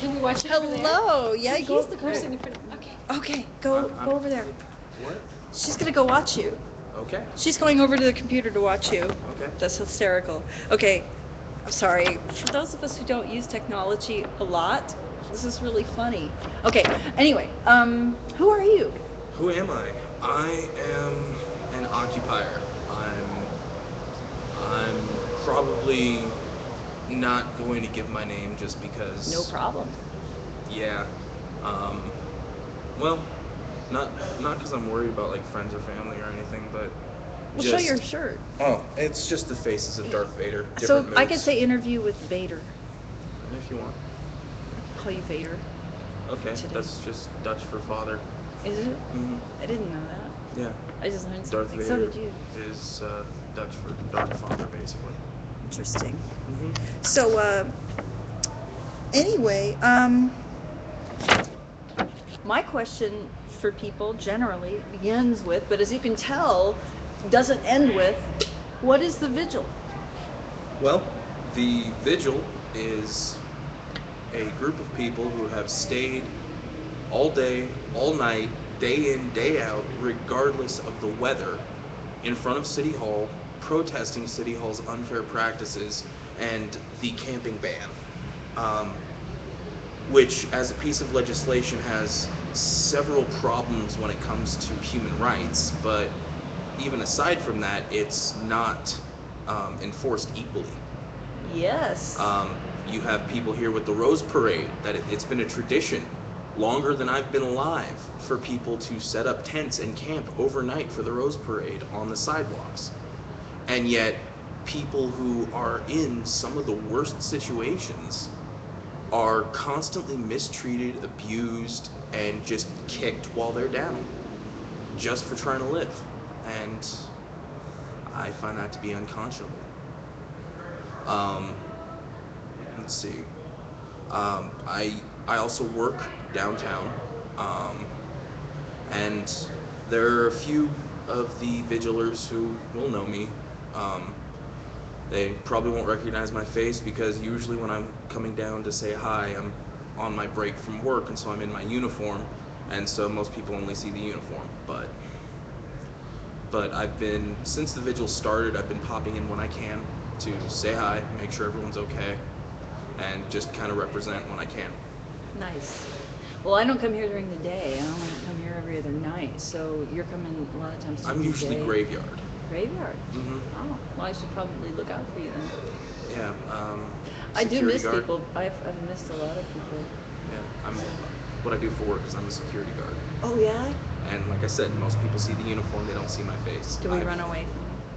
Can we watch it over there? Hello. Yeah, So go. he's the person in front of. Okay. Okay, go over there. What? She's gonna go watch you. Okay. She's going over to the computer to watch you. Okay. That's hysterical. Okay, I'm sorry. For those of us who don't use technology a lot, this is really funny. Okay, anyway, who are you? Who am I? I am an occupier. I'm probably not going to give my name just because. No problem. Yeah. Well, not because I'm worried about like friends or family or anything, but. Well, show your shirt. Oh, it's just the faces of Darth Vader. So Different I could moods. say interview with Vader. If you want. Call you Vader. Okay, Today. that's just Dutch for father. Is it? Mm-hmm. I didn't know that. Yeah. I just learned Darth something. Vader So did you. is Dutch for Dark Father, basically. Interesting. Mm-hmm. So, anyway, my question for people generally begins with, but as you can tell, doesn't end with, what is the vigil? Well, the vigil is a group of people who have stayed all day, all night, day in, day out, regardless of the weather, in front of City Hall, protesting City Hall's unfair practices and the camping ban, which, as a piece of legislation, has several problems when it comes to human rights, but even aside from that, it's not enforced equally. Yes. You have people here with the Rose Parade, that it's been a tradition longer than I've been alive for people to set up tents and camp overnight for the Rose Parade on the sidewalks. And yet, people who are in some of the worst situations are constantly mistreated, abused, and just kicked while they're down, just for trying to live. And I find that to be unconscionable. Let's see. I also work downtown, and there are a few of the vigilers who will know me. They probably won't recognize my face because usually when I'm coming down to say hi, I'm on my break from work, and so I'm in my uniform, and so most people only see the uniform. But I've been, since the vigil started, I've been popping in when I can to say hi, make sure everyone's okay, and just kind of represent when I can. Nice. Well, I don't come here during the day. I only come here every other night. So you're coming a lot of times during I'm the usually day. graveyard. Graveyard? Mm-hmm. Oh, well, I should probably look out for you then. Yeah. I do security miss guard. people. I've missed a lot of people. Yeah, what I do for work is I'm a security guard. Oh, yeah? And like I said, most people see the uniform, they don't see my face. Do we run away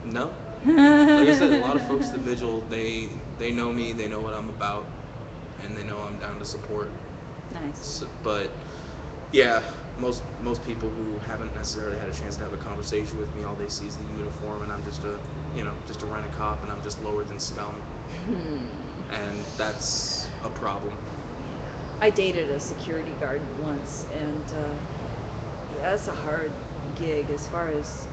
from No. you? Like I said, a lot of folks at the vigil, they know me, they know what I'm about, and they know I'm down to support. Nice. So, but yeah, most people who haven't necessarily had a chance to have a conversation with me, all they see is the uniform, and I'm just a rent-a-cop, and I'm just lower than scum, and that's a problem. I dated a security guard once, and that's a hard gig as far as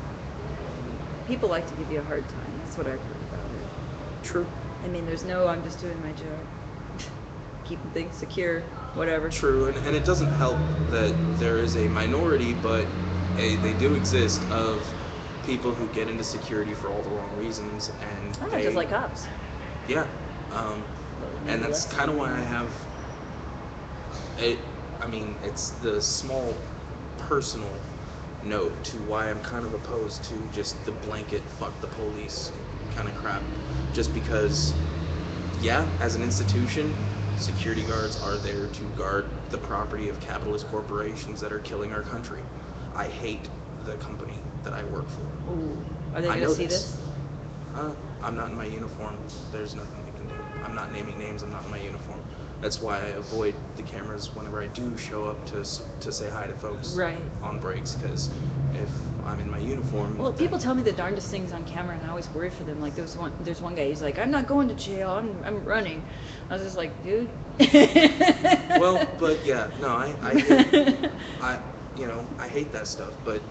people like to give you a hard time. That's what I've heard about it. True. I mean, there's no, I'm just doing my job. Keeping things secure, whatever. True, and it doesn't help that there is a minority, but they do exist, of people who get into security for all the wrong reasons, and Just like cops. Yeah, and that's kind of why I have it. I mean, it's the small personal note to why I'm kind of opposed to just the blanket fuck the police kind of crap, just because, yeah, as an institution, security guards are there to guard the property of capitalist corporations that are killing our country. I hate the company that I work for. Ooh. Are they I going to know see this. this? I'm not in my uniform. There's nothing they can do. I'm not naming names. I'm not in my uniform. That's why I avoid the cameras whenever I do show up to say hi to folks Right. on breaks, because if I'm in my uniform. Well, people tell me the darndest things on camera, and I always worry for them. Like there's one guy. He's like, "I'm not going to jail. I'm running." I was just like, "Dude." Well, but yeah, no, I I hate that stuff. But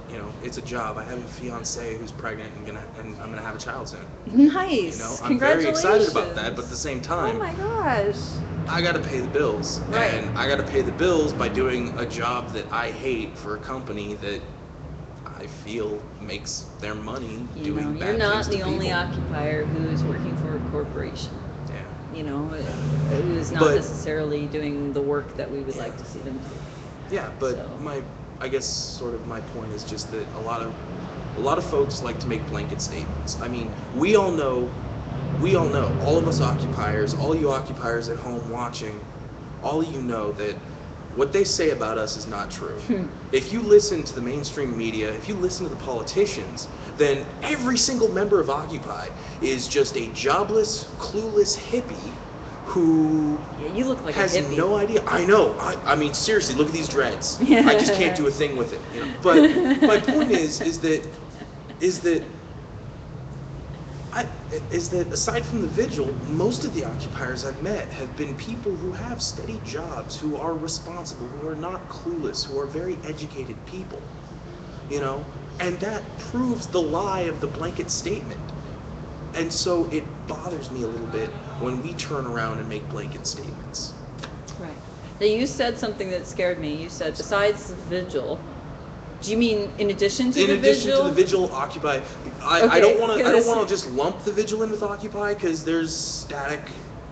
it's a job. I have a fiance who's pregnant and I'm gonna have a child soon. Nice. I'm very excited about Congratulations. that. But at the same Oh time, my gosh. I got to pay the bills. Right. And I got to pay the bills by doing a job that I hate for a company that I feel makes their money You know, doing you're bad not things to the only people. occupier who's working for a corporation. Yeah. You know, who's not But- necessarily doing the work that we would like to see them do. Yeah, but So- I guess sort of my point is just that a lot of folks like to make blanket statements. I mean, we all know, all of us occupiers, all you occupiers at home watching, all of you know that what they say about us is not true. If you listen to the mainstream media, if you listen to the politicians, then every single member of Occupy is just a jobless, clueless hippie who Yeah, you look like has a hippie. no idea. I know. I mean, seriously, look at these dreads. Yeah. I just can't do a thing with it. You know? But my point is that aside from the vigil, most of the occupiers I've met have been people who have steady jobs, who are responsible, who are not clueless, who are very educated people. You know, and that proves the lie of the blanket statement. And so it bothers me a little bit when we turn around and make blanket statements. Right. Now you said something that scared me. You said besides the vigil. Do you mean in addition to In the addition vigil? to the vigil, Occupy. I Okay, don't want to. I don't 'cause- want to just lump the vigil in with Occupy because there's static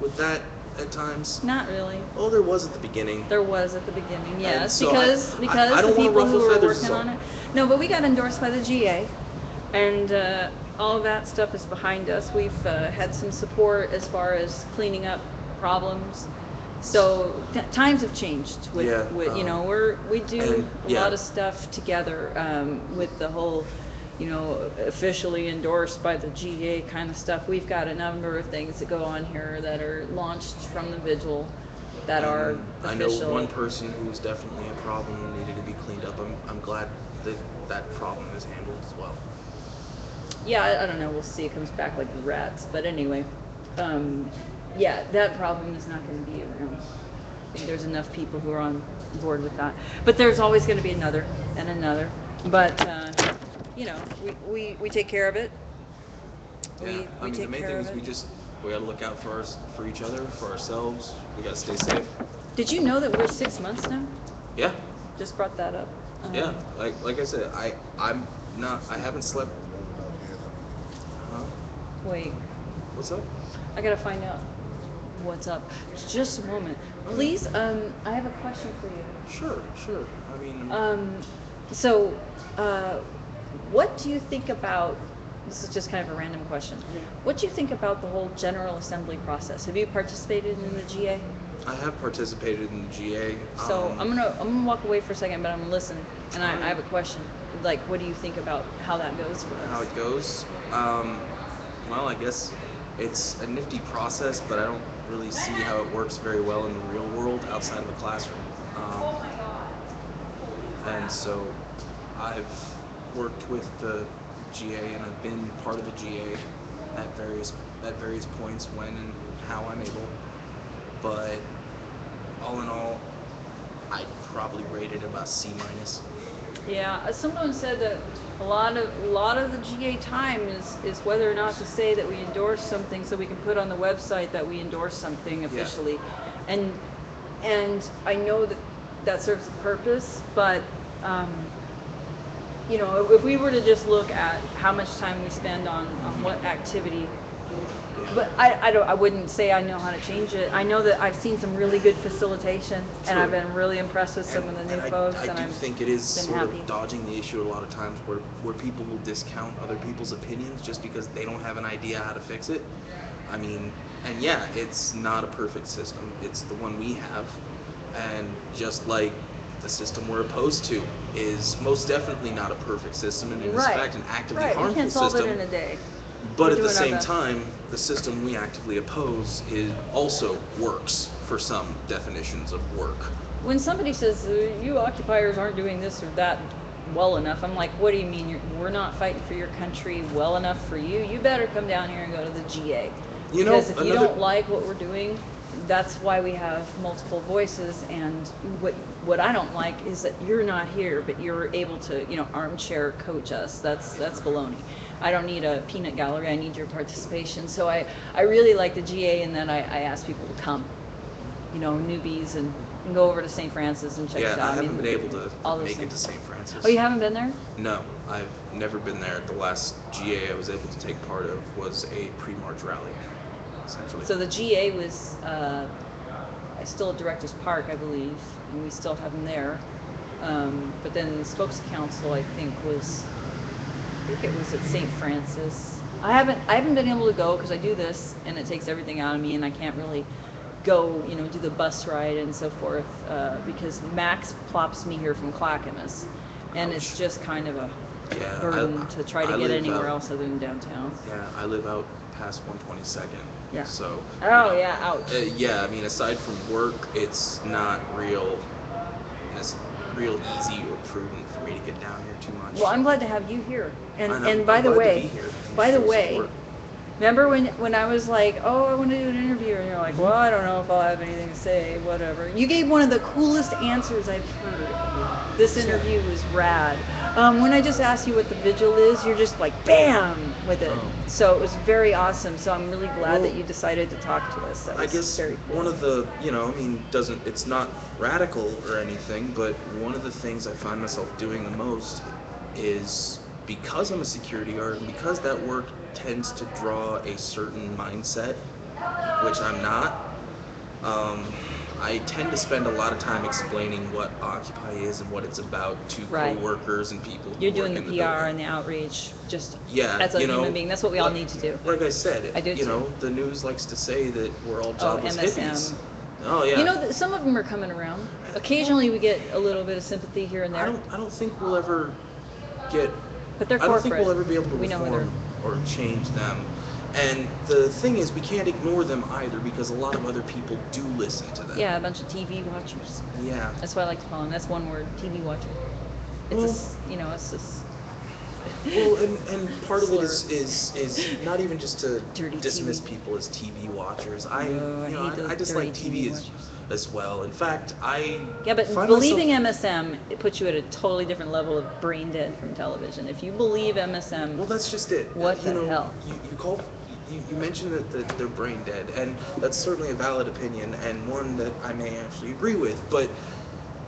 with that at times. Not really. Oh, there was at the beginning. There was at the beginning, yes, so because I because don't the wanna people ruffle who were feathers, working so- on it. No, but we got endorsed by the GA, and all of that stuff is behind us. We've had some support as far as cleaning up problems. So times have changed. With, Yeah, you know, we do and, a yeah. lot of stuff together with the whole, you know, officially endorsed by the GA kind of stuff. We've got a number of things that go on here that are launched from the vigil that are I know official. one person who was definitely a problem and needed to be cleaned up. I'm glad that that problem is handled as well. Yeah, I don't know. We'll see. It comes back like rats. But anyway, yeah, that problem is not going to be around. I think there's enough people who are on board with that. But there's always going to be another and another. But you know, we take care of it. Yeah, We I mean, the take main care thing of is it. we gotta look out for each other, for ourselves. We gotta stay safe. Did you know that we're 6 months now? Yeah, Just brought that up. yeah. Like I said, I haven't slept. Huh? Wait, What's up? I gotta find out what's up. Just a moment, please. I have a question for you. Sure. I mean, So, what do you think about, this is just kind of a random question. What do you think about the whole General Assembly process? Have you participated in the GA? I have participated in the GA. So I'm gonna walk away for a second, but I'm gonna listen, and I Alright. have a question. Like, what do you think about how that goes for us? How it goes. Well, I guess it's a nifty process, but I don't really see how it works very well in the real world outside of the classroom. And so I've worked with the GA and I've been part of the GA at various points when and how I'm able. But all in all, I'd probably rate it about C-. Yeah, someone said that a lot of the GA time is whether or not to say that we endorse something so we can put on the website that we endorse something officially, and I know that serves a purpose, but you know, if we were to just look at how much time we spend on what activity. But I wouldn't say I know how to change it. I know that I've seen some really good facilitation, and True. I've been really impressed with some of the new folks. I and do I've think it is been sort happy. of dodging the issue a lot of times where people will discount other people's opinions just because they don't have an idea how to fix it. I mean, and yeah, it's not a perfect system. It's the one we have. And just like the system we're opposed to is most definitely not a perfect system and is in fact an actively right. harmful We can't solve system. it in a day. But We're at the doing our same best. time, the system we actively oppose also works for some definitions of work. When somebody says you occupiers aren't doing this or that well enough, I'm like, what do you mean? We're not fighting for your country well enough for you? You better come down here and go to the GA. You know, Because if you another- don't like what we're doing, that's why we have multiple voices. And what I don't like is that you're not here, but you're able to, you know, armchair coach us. That's baloney. I don't need a peanut gallery. I need your participation. So I really like the GA in that I ask people to come. newbies and go over to St. Francis and check Yeah, it out. I haven't been able to all those make it things. to St. Francis. Oh, you haven't been there? No, I've never been there. The last GA I was able to take part of was a pre-March rally, essentially. So the GA was still at Directors Park, I believe, and we still have them there. But then the Spokes Council, I think it was at St. Francis. I haven't been able to go because I do this and it takes everything out of me, and I can't really go, do the bus ride and so forth, because Max plops me here from Clackamas, and it's just kind of a Yeah, burden to try to I get live anywhere out- else other than downtown. Yeah, I live out past 122nd. Yeah. So. Oh yeah, ouch. Yeah, I mean, aside from work, it's not real easy or prudent for me to get down here too much. Well, I'm glad to have you here. And I know, and by I'm the glad to way, be here and by the show way, support. remember when I was like, oh, I want to do an interview, and you're like, well, I don't know if I'll have anything to say, whatever. You gave one of the coolest answers I've heard. This interview was rad. When I just asked you what the vigil is, you're just like, bam, with it. Oh. So it was very awesome. So I'm really glad that you decided to talk to us. That was I guess very cool. one of the, it's not radical or anything, but one of the things I find myself doing the most is, because I'm a security guard and because that work tends to draw a certain mindset, which I'm not, I tend to spend a lot of time explaining what Occupy is and what it's about to Right. co-workers and people who You're work doing the in PR the building. and the outreach, just Yeah, as a you know, human being. That's what we all like- need to do. Like I said, I do too. the news likes to say that we're all jobless MSM. hippies. Oh yeah. Some of them are coming around. Occasionally we get a little bit of sympathy here and there. I don't think we'll ever get. But they're I don't think corporate. we'll ever be able to We know who reform or change them. And the thing is, we can't ignore them either, because a lot of other people do listen to them. Yeah, a bunch of TV watchers. Yeah. That's what I like to call them. That's one word, TV watcher. It's it's just. Well, and part of it Slur. is not even just to Dirty dismiss TV. people as TV watchers. No, I hate those I dislike dirty TV TV as, watchers. as well. In fact, I Yeah, but find believing myself, MSM, it puts you at a totally different level of brain dead from television. If you believe MSM, well, that's just it. What the hell? You mentioned that they're brain dead, and that's certainly a valid opinion, and one that I may actually agree with. But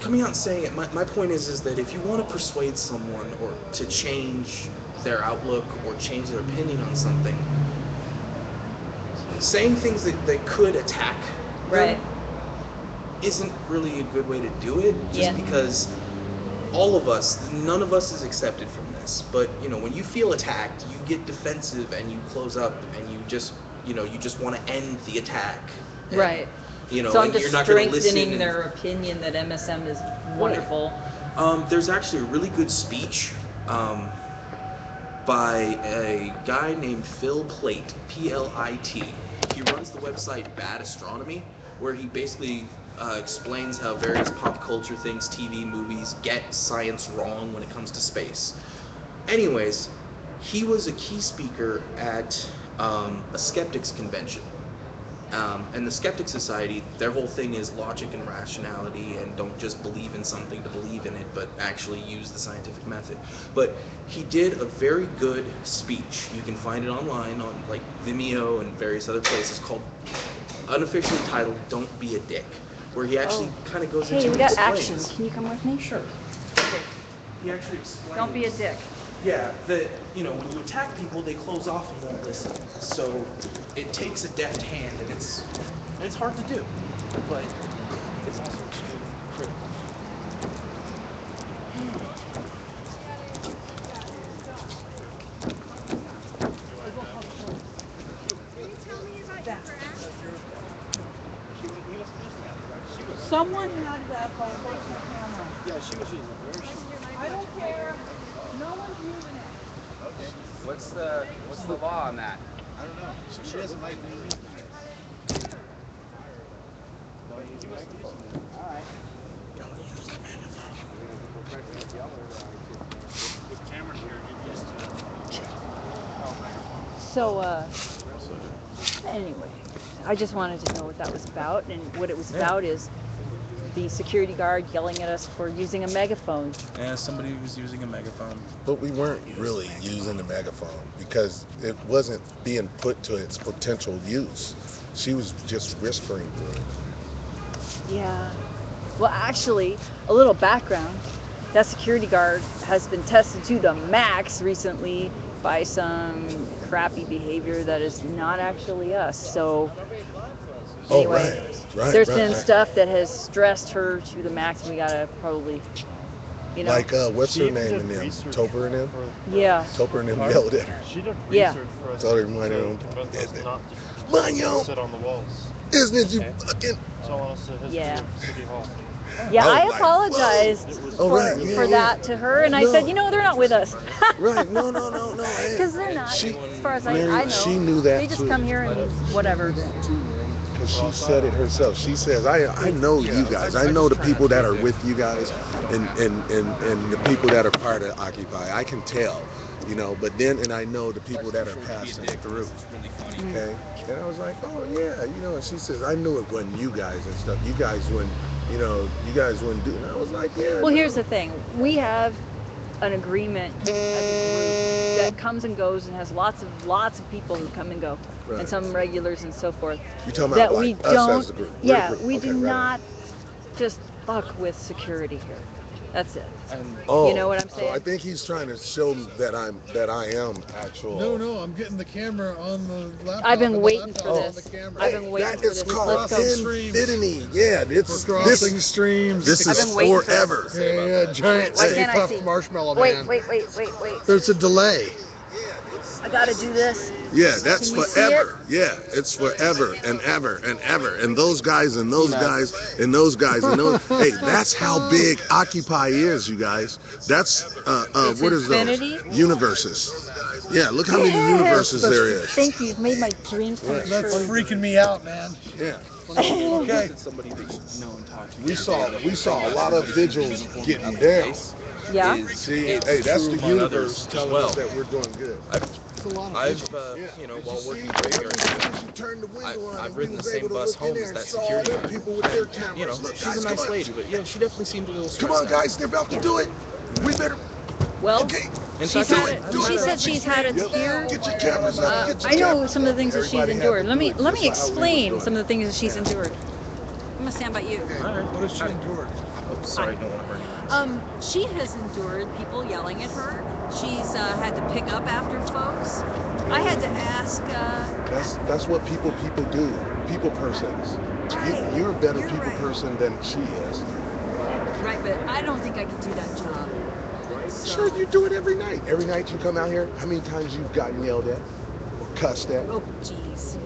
coming out and saying it, my point is that if you want to persuade someone or to change their outlook or change their opinion on something, saying things that could attack right? them isn't really a good way to do it, just Yeah. because all of us, none of us is accepted from this. But when you feel attacked, you get defensive and you close up and you just want to end the attack. And, Right. So I'm and just you're not going to listen. strengthening their opinion that MSM is wonderful. There's actually a really good speech by a guy named Phil Plait, P-L-I-T. He runs the website Bad Astronomy, where he basically explains how various pop culture things, TV, movies, get science wrong when it comes to space. Anyways, he was a key speaker at a skeptics convention. And the Skeptic Society, their whole thing is logic and rationality, and don't just believe in something to believe in it, but actually use the scientific method. But he did a very good speech. You can find it online on like Vimeo and various other places, called, unofficially titled, "Don't Be a Dick," where he actually kind of goes into Hey, we got action. explains. Can you come with me? Sure. Okay. He actually explains. Don't be a dick. Yeah, that when you attack people, they close off and won't listen. So it takes a deft hand, and it's hard to do, but it's also extremely critical. Someone had that camera. Yeah, she was using it. Where is she? I don't care. No one's using it. Okay. What's the law on that? I don't know. She doesn't like me. All right. So, anyway, I just wanted to know what that was about, and what it was about is the security guard yelling at us for using a megaphone. Yeah, somebody was using a megaphone. But we weren't really using the megaphone because it wasn't being put to its potential use. She was just whispering through it. Yeah. Well, actually, a little background. That security guard has been tested to the max recently by some crappy behavior that is not actually us. So Oh, anyway, right. there's been stuff that has stressed her to the max. We gotta probably, you know. Like, what's She her even name did in them? research Toper and them? for- Yeah. Toper and them Pardon? yelled at her. She did Yeah. research for us Told her, to mind your own convince us business. not Mind your to own sit on the walls, business, you Okay. fucking. telling us the history Yeah. of City Hall. Yeah, I I was like, apologized whoa. It was for, right, yeah, for yeah. that to her, and I No. said, you know, they're not with us. Right, no. Hey, Because they're not, She- as far as Mary, I know. she knew that They just too. come here and whatever. Because she said it herself. She says, I know you guys. I know the people that are with you guys and the people that are part of Occupy. I can tell, you know, but then, and I know the people that are passing through. Okay? And I was like, oh, yeah, you know, and she says, I knew it wasn't you guys and stuff. You guys wouldn't, you know, you guys wouldn't do it. And I was like, yeah. Well, here's the thing. We have an agreement as a group that comes and goes and has lots of people who come and go, Right. and some regulars and so forth. You're talking That about we like us don't. as a group. We're the Yeah, group. we Okay, do right on. not just fuck with security here. That's it. And Oh, You know what I'm so saying? I think he's trying to show that I am actual. No, I'm getting the camera on the laptop. I've been and the waiting laptop for on this. the camera. I've been waiting that for is this. called Let's go. infinity. Yeah, it's We're crossing this. streams. This I've is been waiting for forever. Yeah, giant Why Stay can't I Puft see? Marshmallow Wait. Man. Wait. There's a delay. I gotta do this. Yeah, that's Can you see forever. Yeah, it's forever and ever and ever. And those guys and those guys and those guys and those. Hey, that's how big Occupy is, you guys. That's It's what is infinity? those universes? Yeah, look how many universes there is. Thank you. You've made my dream come That's true. freaking me out, man. Yeah. okay. Somebody that you know and talk to. We saw a lot of vigils getting down. Yeah. See, It's hey, that's true the among universe others as telling well. us that we're doing good. I've you know, while working graveyard shift, I've ridden the same bus home as that security guard. People with their cameras. You know, Look, she's guys, a nice come on. lady, but yeah, she definitely seemed a little stressed Come on, out. guys, they're about to do it. We better. Well, Okay. In she's fact, had it. She said she's had it here. Get your cameras up. Get your I know cameras some of the up. things that she's Everybody had endured. to Let do me it let just me like how we were explain doing some it. of the things that she's endured. I'm gonna stand by you. All right. What has she endured? Oh, sorry, don't want to burn you. She has endured people yelling at her. She's had to pick up after folks. I had to ask. That's what people do. People persons. You're a better You're people right. person than she is. Right, but I don't think I could do that job. Sure, you do it every night. Every night you come out here. How many times you've gotten yelled at or cussed at? Oh, jeez.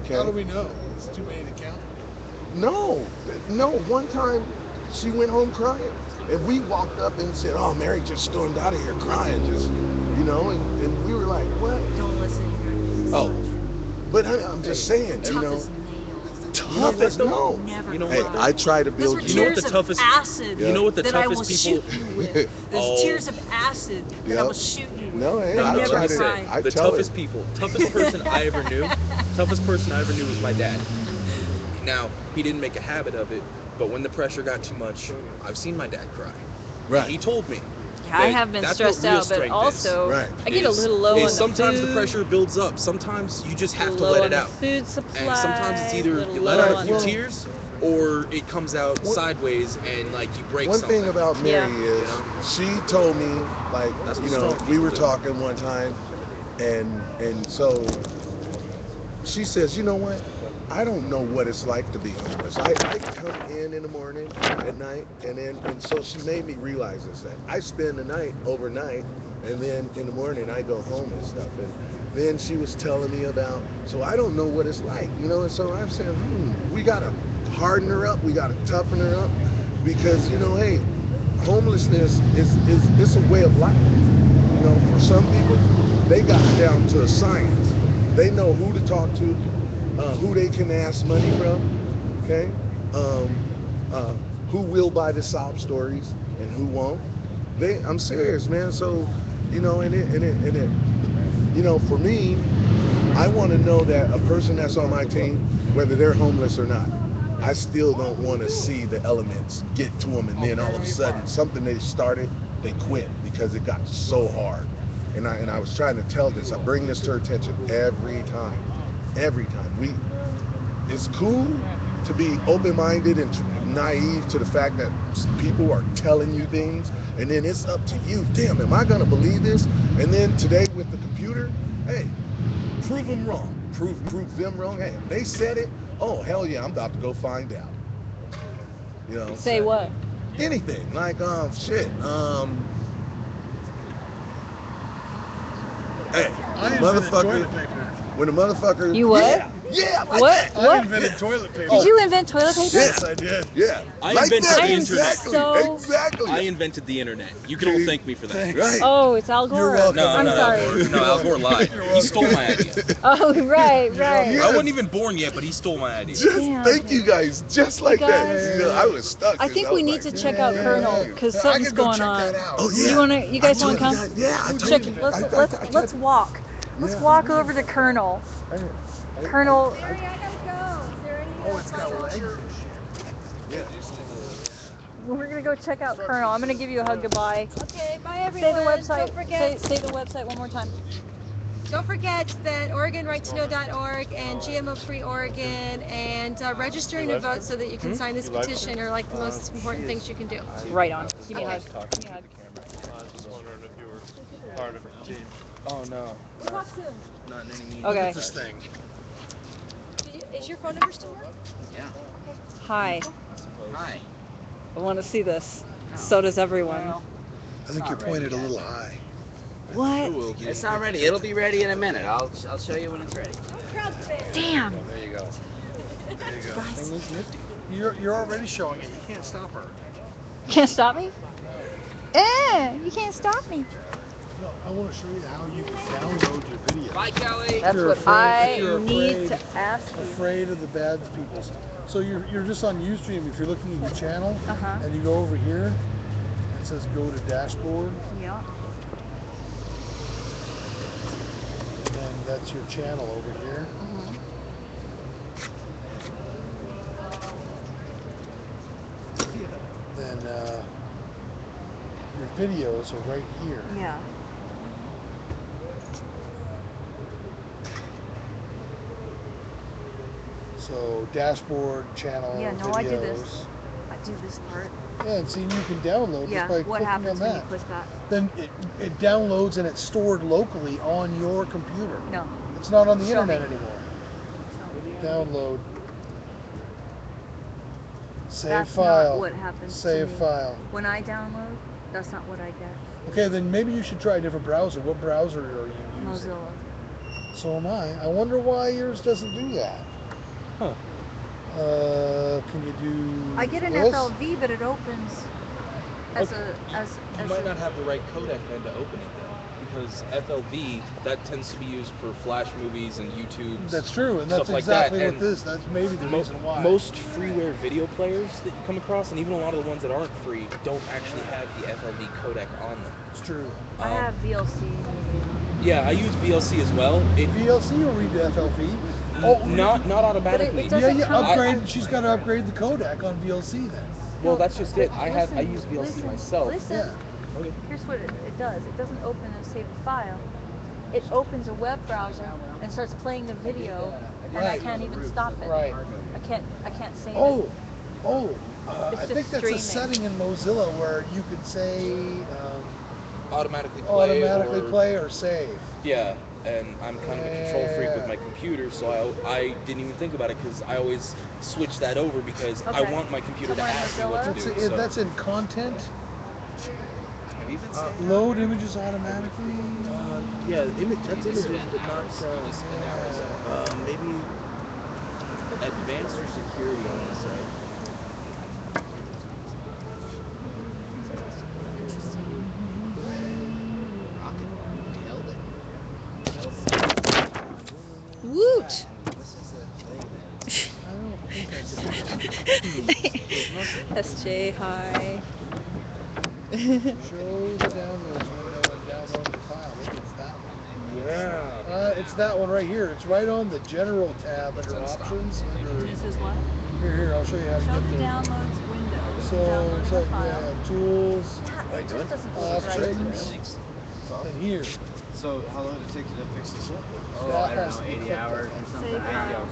How do Okay. we know? It's too many to count. No. One time she went home crying, and we walked up and said, "Oh, Mary just stormed out of here crying," just and we were like, "What?" Don't listen to her. Oh, but I'm just saying, Tough you know, as nails. tough as no. Never You know Hey, what, cried. I try to Those build were You know what tears the of toughest- acid You know what the that I will toughest people? shoot you with. Those Oh. tears of acid that I Yep. will shoot you with. No, hey, No, I no, try let me to. say, I the tell toughest her. people, toughest person I ever knew, was my dad. Now, he didn't make a habit of it, but when the pressure got too much, I've seen my dad cry. Right. He told me. Yeah, I that have been that's what stressed real out, but strength is. also Right. I get a little low on the Sometimes food. the pressure builds up. Sometimes you just have to low let on it the out. Food supply. And sometimes it's either little you let low out a on few the- tears, or it comes out One- sideways and like you break One something. thing about Mary Yeah. is she told me, like, That's you what know, strong we were people do. talking one time, and so she says, you know what? I don't know what it's like to be homeless. I come in the morning, at night, and so she made me realize this, that I spend the night overnight, and then in the morning I go home and stuff. And then she was telling me about, so I don't know what it's like, you know. And so I'm saying, we gotta harden her up, we gotta toughen her up, because you know, hey, homelessness is it's a way of life. You know, for some people, they got it down to a science. They know who to talk to, who they can ask money from, okay? Who will buy the sob stories and who won't. I'm serious, man. So, you know, and it, you know, for me, I want to know that a person that's on my team, whether they're homeless or not, I still don't want to see the elements get to them, and then all of a sudden something they started, they quit because it got so hard. And I was trying to tell this. I bring this to her attention every time. It's cool to be open-minded and naive to the fact that people are telling you things, and then it's up to you. Damn, am I gonna believe this? And then today with the computer, hey, prove them wrong. Prove them wrong. Hey, if they said it, oh hell yeah, I'm about to go find out. You know. Say what? Anything like shit. Hey, I invented motherfucker. toilet paper. When the motherfucker. You what? Yeah. Like What? that. I invented toilet paper. Did you invent toilet paper? Yes, I did. Yeah. I like invented that. the internet. Exactly. So- Exactly. I invented the internet. You can all thank me for that. Thanks. Right. Oh, it's Al Gore. You're welcome. No, I'm no, sorry. Al Gore, no, Al Gore lied. You're He welcome. stole my idea. Oh, right, Yeah. right. I wasn't even born yet, but he stole my idea. Just Damn. thank you guys, just like that. guys- You know, I was stuck. I think we need to check out Colonel because I something's can go going check on. that out. Oh yeah. You guys wanna come? Yeah. I Check. told you. Let's walk. Let's Yeah. walk over to Colonel. Colonel. Oh, it's got legs and shit. We're gonna go check out Colonel. I'm gonna give you a hug goodbye. Okay, bye Say everyone. the website. Don't forget, Say the website one more time. don't forget that OregonRightToKnow.org and GMO Free Oregon and registering to vote so that you can sign this petition are like the most important things you can do. Right on. Give me a hug. Give me a hug. Oh no, We'll talk soon. not in any means. Okay. This thing. Is your phone number still working? Yeah. Hi. Hi. I want to see this. So does everyone. I think you're pointed a little high. What? It's not ready. It'll be ready in a minute. I'll show you when it's ready. Damn. There you go. There you go. Guys, You're already showing it. You can't stop her. can't stop me? You can't stop me. No, I want to show you how you can download your video. Bye, Kelly. That's You're what afraid- I you're need afraid- to ask you. Afraid of the bad people. So you're just on Ustream. If you're looking at your channel Uh-huh. and you go over here, it says go to dashboard, Yeah. and that's your channel over here. Then your videos are right here. Yeah. So dashboard, channel, Yeah, no, videos. I did this. I do this part. Yeah, and see, you can download Yeah. just by What clicking happens on when you that. push that? Then it downloads and it's stored locally on your computer. No. It's not on the Show internet me. anymore. Download. Save That's file. not what happens Save to me. file. When I download, that's not what I get. Okay, then maybe you should try a different browser. What browser are you using? Mozilla. So am I. I wonder why yours doesn't do that. Huh. Can you do I get an this? FLV, but it opens as Okay. You as might a, not have the right codec then to open it then, because FLV that tends to be used for Flash movies and YouTube's. That's true, and that's stuff like that, exactly what and this. That's maybe the reason why. Most freeware video players that you come across, and even a lot of the ones that aren't free, don't actually have the FLV codec on them. It's true. I have VLC. Yeah, I use VLC as well. It VLC will read the FLV. not automatically. it doesn't Yeah, come- upgrade. She's got to upgrade the codec on VLC then. Well, that's just it. I Listen, use VLC listen, myself. Listen. Yeah. Okay. Here's what it does. It doesn't open and save a file. It opens a web browser and starts playing the video, and I Right. can't even stop it. Right. I can't save it. Oh, It's I just think that's a streaming. setting in Mozilla where you could say Automatically play. automatically or, play or save. Yeah, and I'm kind of a control freak with Yeah. my computer, so I didn't even think about it because I always switch that over because I Okay. want my computer to Somewhere in ask me what to That's, do. So. that's in content. Load images automatically. Yeah, that's images, but not maybe advanced or security on the site. Woot! I don't think I SJ, hi. show the downloads window and download the file. Look, it's that one. Yeah. It's that one right here. It's right on the general tab under options. Under, This is what? here, I'll show you how to Show get the there. downloads window. So, Download the file. yeah, tools, It just doesn't look options, right. and here, So how long did it take you to fix this up? Oh, I don't know, 80 hours or something. Yeah.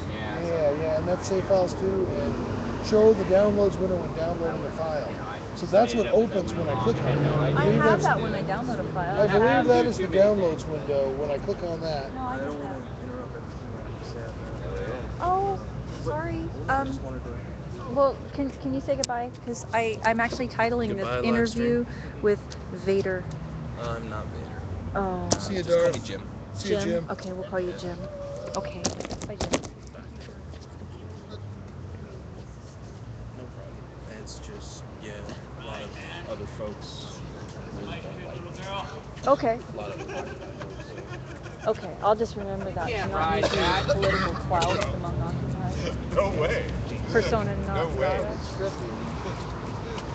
Yeah, and that's save files too, and show the downloads window when downloading a file. So that's what opens when I click on it. I have that when I download a file. I believe that is the downloads window when I click on that. No, I don't want to interrupt everything. Oh, sorry. Well, can you say goodbye? Because I'm actually titling Goodbye, this live interview with Vader. I'm not Vader. Oh. See you, Just call me Darth. Jim. See you, Jim. Okay, we'll call you Jim. Okay. Bye, Jim. No problem. It's just, yeah, a lot of other folks really don't like me. Okay. A lot of Okay, I'll just remember that. To not use the political clout among occupiers. No way. Persona non No way. grata.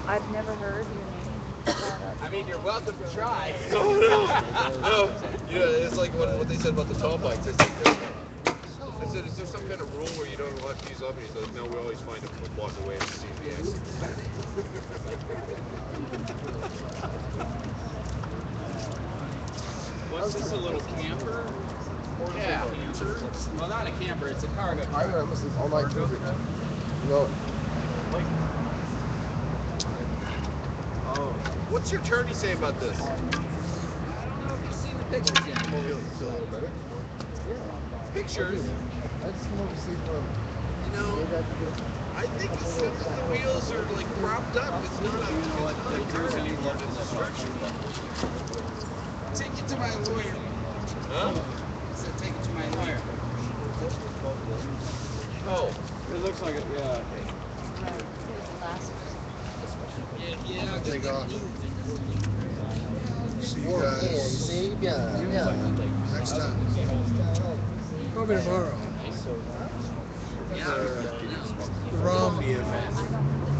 I've never heard your name brought up. I mean, you're welcome to try. No. You know, it's like what they said about the tall bikes. I said, is there some kind of rule where you don't want to use up? And he said, no, we always find a foot block away to see the accident. What's this, a little camper? Yeah. Camper? Well, not a camper, it's a cargo. I was all night too. No. Oh, what's your attorney saying about this? I don't know if you've seen the pictures yet. Pictures? I just want to see from. You know, I think the wheels are like propped up. It's not a curving part of the structure. Take it to my lawyer. Huh? I said, take it to my lawyer. Oh. It looks like it, yeah. Yeah, Take off. See you guys next time. Probably tomorrow. The Romney event.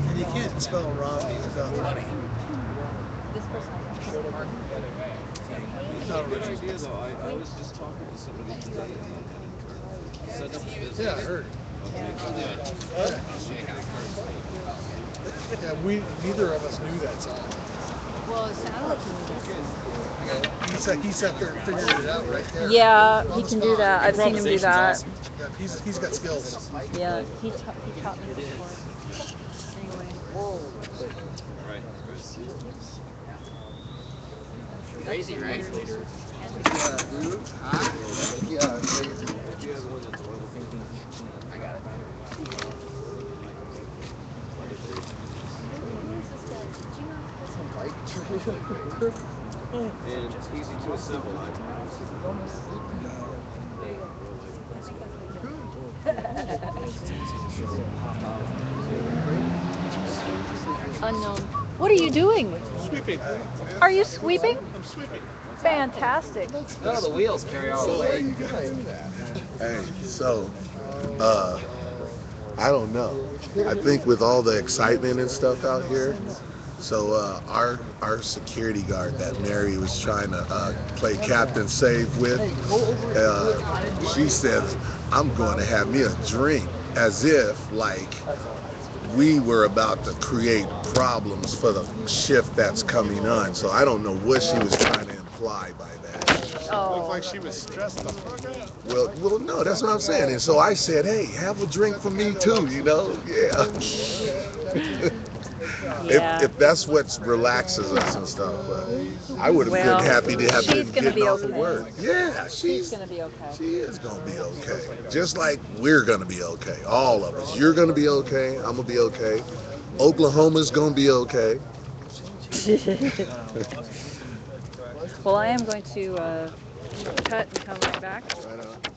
And you can't spell Romney without money. This person. Not Good original. idea though. I was just talking to somebody today. Set up a business. Yeah, I heard. Yeah, neither of us knew that song. Well, it sounded like He sat there and figured it out right there. Yeah, he can do that. I've seen him do that. Yeah, he's got skills. Yeah, he taught me before. Anyway. Right. crazy, right? Huh? Yeah, crazy. I got it. And it's easy to assemble. Unknown. What are you doing? Sweeping. Are you sweeping? I'm sweeping. Fantastic. No, the wheels carry all the weight. Hey, so, I don't know. I think with all the excitement and stuff out here, so our security guard that Mary was trying to play Captain Save with, she says, I'm going to have me a drink, as if like we were about to create problems for the shift that's coming on. So I don't know what she was trying to imply by that. Oh. Looked like she was stressed the fuck out. Well, no, that's what I'm saying. And so I said, hey, have a drink for me too, you know? Yeah. Yeah. If that's what relaxes us and stuff, but I would have Well, been happy to have she's been gonna getting be off of okay. work. Yeah, She's gonna be okay. she is gonna be okay. Just like we're gonna be okay. All of us. You're gonna be okay. I'm gonna be okay. Oklahoma's gonna be okay. Well, I am going to cut and come right back. Right on.